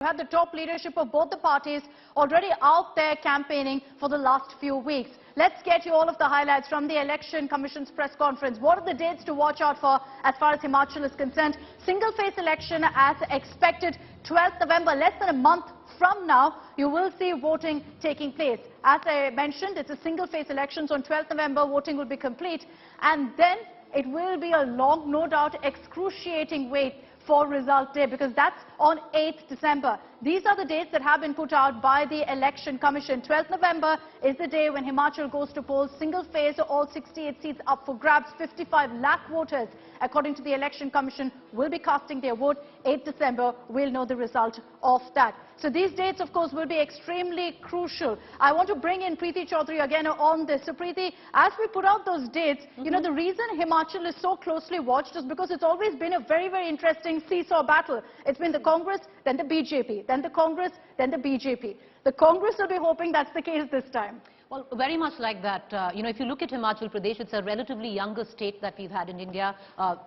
You have the top leadership of both the parties already out there campaigning for the last few weeks. Let's get you all of the highlights from the Election Commission's press conference. What are the dates to watch out for as far as Himachal is concerned? Single-phase election as expected, 12th November, less than a month from now, you will see voting taking place. As I mentioned, it's a single-phase election, so on 12th November, voting will be complete. And then it will be a long, no doubt, excruciating wait for result day, because that's on 8th December. These are the dates that have been put out by the Election Commission. 12th November is the day when Himachal goes to polls. Single phase, all 68 seats up for grabs. 55 lakh voters, according to the Election Commission, will be casting their vote. 8th December, we'll know the result of that. So these dates, of course, will be extremely crucial. I want to bring in Preeti Chaudhary again on this. So Preeti, as we put out those dates, you know, the reason Himachal is so closely watched is because it's always been a very, very interesting seesaw battle. It's been the Congress, then the BJP, then the Congress, then the BJP. The Congress will be hoping that's the case this time. Well, very much like that. If you look at Himachal Pradesh, it's a relatively younger state that we've had in India.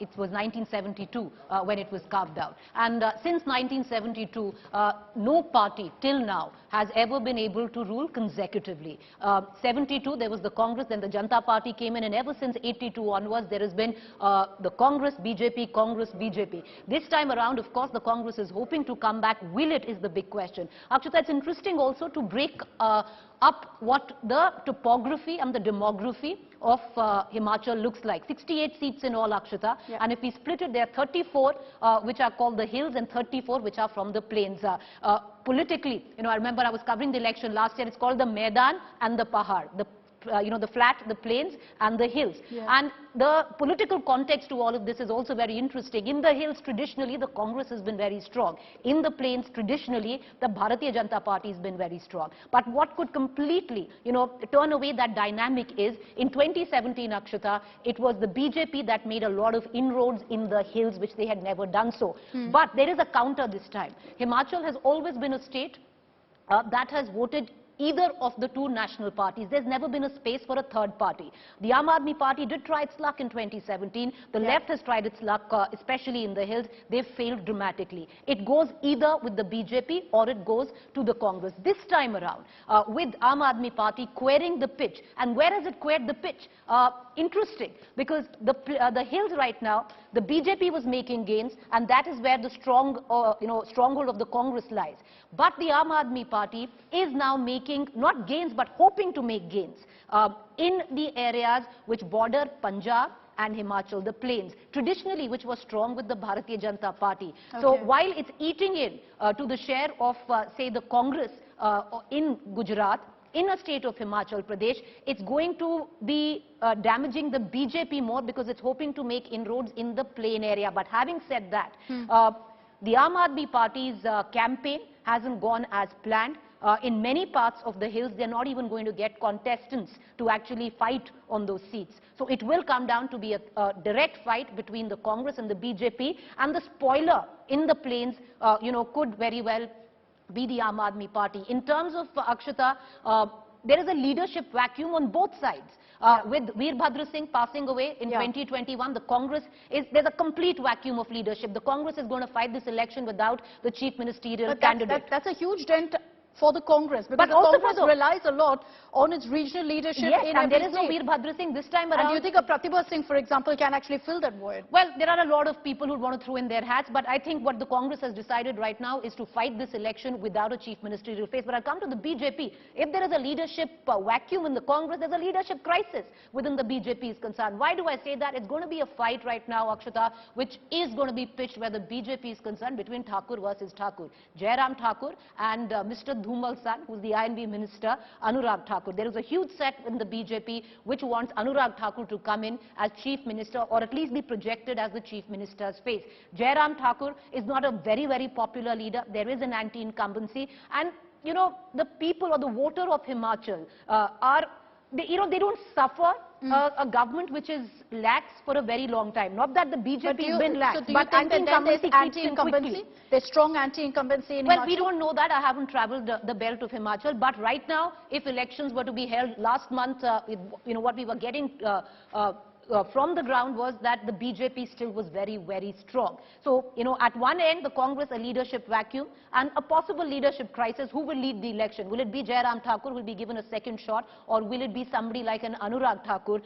It was 1972 when it was carved out. And since 1972, no party till now has ever been able to rule consecutively. 72, there was the Congress, then the Janata Party came in, and ever since 82 onwards, there has been the Congress, BJP, Congress, BJP. This time around, of course, the Congress is hoping to come back. Will it is the big question. Akshita, it's interesting also to break up what the topography and the demography of Himachal looks like. 68 seats in all, Akshita. Yeah. And if we split it, there are 34 which are called the hills and 34 which are from the plains. Politically, I remember I was covering the election last year. It's called the Maidan and the Pahar. The flat, the plains and the hills. Yeah. And the political context to all of this is also very interesting. In the hills, traditionally, the Congress has been very strong. In the plains, traditionally, the Bharatiya Janata Party has been very strong. But what could completely, turn away that dynamic is, in 2017, Akshita, it was the BJP that made a lot of inroads in the hills, which they had never done so. But there is a counter this time. Himachal has always been a state that has voted either of the two national parties. There's never been a space for a third party. The Aam Aadmi Party did try its luck in 2017. The left has tried its luck, especially in the hills. They've failed dramatically. It goes either with the BJP or it goes to the Congress. This time around, with Aam Aadmi Party querying the pitch. And where has it queried the pitch? Interesting, because the hills right now, the BJP was making gains, and that is where the stronghold of the Congress lies. But the Aam Aadmi Party is now making not gains but hoping to make gains in the areas which border Punjab and Himachal, the plains, traditionally which was strong with the Bharatiya Janata Party. Okay. So while it's eating in to the share of, say, the Congress in Gujarat, in a state of Himachal Pradesh, it's going to be damaging the BJP more because it's hoping to make inroads in the plain area. But having said that, the Aam Aadmi Party's campaign hasn't gone as planned. In many parts of the hills, they're not even going to get contestants to actually fight on those seats. So it will come down to be a direct fight between the Congress and the BJP, and the spoiler in the plains, could very well be the Aam Aadmi Party. In terms of Akshita, there is a leadership vacuum on both sides. With Veerbhadra Singh passing away in 2021, the Congress there's a complete vacuum of leadership. The Congress is going to fight this election without the chief ministerial candidate. That's a huge dent for the Congress, because the Congress relies a lot on its regional leadership. Yes, and there is no Veerbhadra Singh this time around. And do you think a Pratibha Singh, for example, can actually fill that void? Well, there are a lot of people who want to throw in their hats, but I think what the Congress has decided right now is to fight this election without a chief ministerial face. But I'll come to the BJP. If there is a leadership vacuum in the Congress, there's a leadership crisis within the BJP is concerned. Why do I say that? It's going to be a fight right now, Akshita, which is going to be pitched where the BJP is concerned between Thakur versus Thakur. Jairam Thakur and Mr. Dhumal's son, who's the INB minister, Anurag Thakur. There is a huge set in the BJP which wants Anurag Thakur to come in as chief minister, or at least be projected as the chief minister's face. Jairam Thakur is not a very, very popular leader. There is an anti-incumbency, and the people or the voter of Himachal they don't suffer a government which is lax for a very long time. Not that the BJP has been lax, but anti-incumbency? There's strong anti-incumbency in Himachal? Well, we don't know that. I haven't travelled the belt of Himachal. But right now, if elections were to be held last month, what we were getting from the ground was that the BJP still was very, very strong. So, at one end, the Congress, a leadership vacuum, and a possible leadership crisis. Who will lead the election? Will it be Jairam Thakur, who will be given a second shot, or will it be somebody like an Anurag Thakur,